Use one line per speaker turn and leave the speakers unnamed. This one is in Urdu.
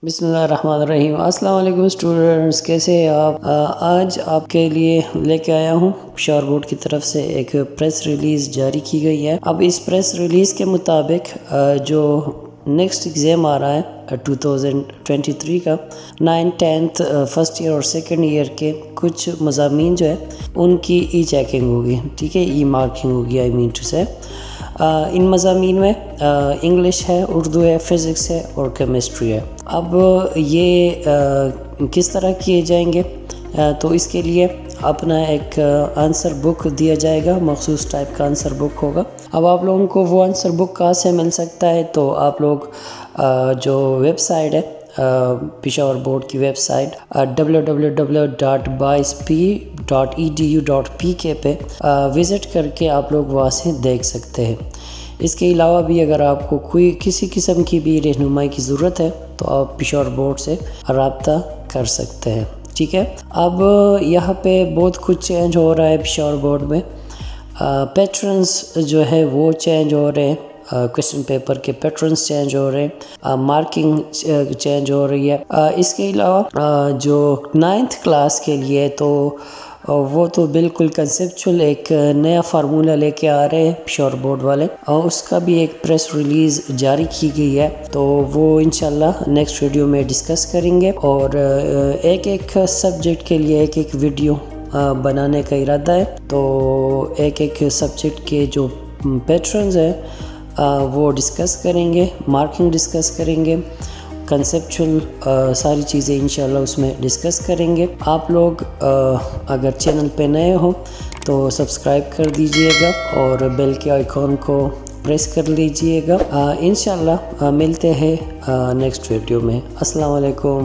بسم اللہ الرحمن الرحیم۔ السلام علیکم اسٹوڈنٹس، کیسے ہیں آپ؟ آج آپ کے لیے لے کے آیا ہوں پشاور بورڈ کی طرف سے ایک پریس ریلیز جاری کی گئی ہے۔ اب اس پریس ریلیز کے مطابق جو نیکسٹ ایگزام آ رہا ہے 2023 کا 9th 10th فرسٹ ایئر اور سیکنڈ ایئر کے کچھ مضامین جو ہے ان کی ای چیکنگ ہوگی، ٹھیک ہے، ای مارکنگ ہوگی، آئی مین ٹو سے۔ ان مضامین میں انگلش ہے، اردو ہے، فزکس ہے اور کیمسٹری ہے۔ اب یہ کس طرح کیے جائیں گے؟ تو اس کے لیے اپنا ایک آنسر بک دیا جائے گا، مخصوص ٹائپ کا آنسر بک ہوگا۔ اب آپ لوگوں کو وہ آنسر بک کہاں سے مل سکتا ہے؟ تو آپ لوگ جو ویب سائٹ ہے پشاور بورڈ کی ویب سائٹ www.byesp.edu.pk پہ وزٹ کر کے آپ لوگ وہاں سے دیکھ سکتے ہیں۔ اس کے علاوہ بھی اگر آپ کو کوئی کسی قسم کی بھی رہنمائی کی ضرورت ہے تو آپ پشاور بورڈ سے رابطہ کر سکتے ہیں، ٹھیک ہے۔ اب یہاں پہ بہت کچھ چینج ہو رہا ہے پشاور بورڈ میں۔ پیٹرنز جو ہے وہ چینج ہو رہے ہیں، کویسچن پیپر کے پیٹرنز چینج ہو رہے ہیں، مارکنگ چینج ہو رہی ہے۔ اس کے علاوہ جو 9th کلاس کے لیے تو وہ تو بالکل کنسیپچول ایک نیا فارمولہ لے کے آ رہے ہیں پشاور بورڈ والے، اور اس کا بھی ایک پریس ریلیز جاری کی گئی ہے، تو وہ انشاءاللہ نیکسٹ ویڈیو میں ڈسکس کریں گے، اور ایک ایک سبجیکٹ کے لیے ایک ایک ویڈیو بنانے کا ارادہ ہے۔ تو ایک ایک سبجیکٹ کے جو پیٹرنز ہیں وہ ڈسکس کریں گے، مارکنگ ڈسکس کریں گے، کنسیپچول ساری چیزیں انشاءاللہ اس میں ڈسکس کریں گے۔ آپ لوگ اگر چینل پہ نئے ہو تو سبسکرائب کر دیجئے گا اور بیل کے آئیکن کو پریس کر لیجئے گا۔ انشاءاللہ ملتے ہیں نیکسٹ ویڈیو میں۔ السلام علیکم۔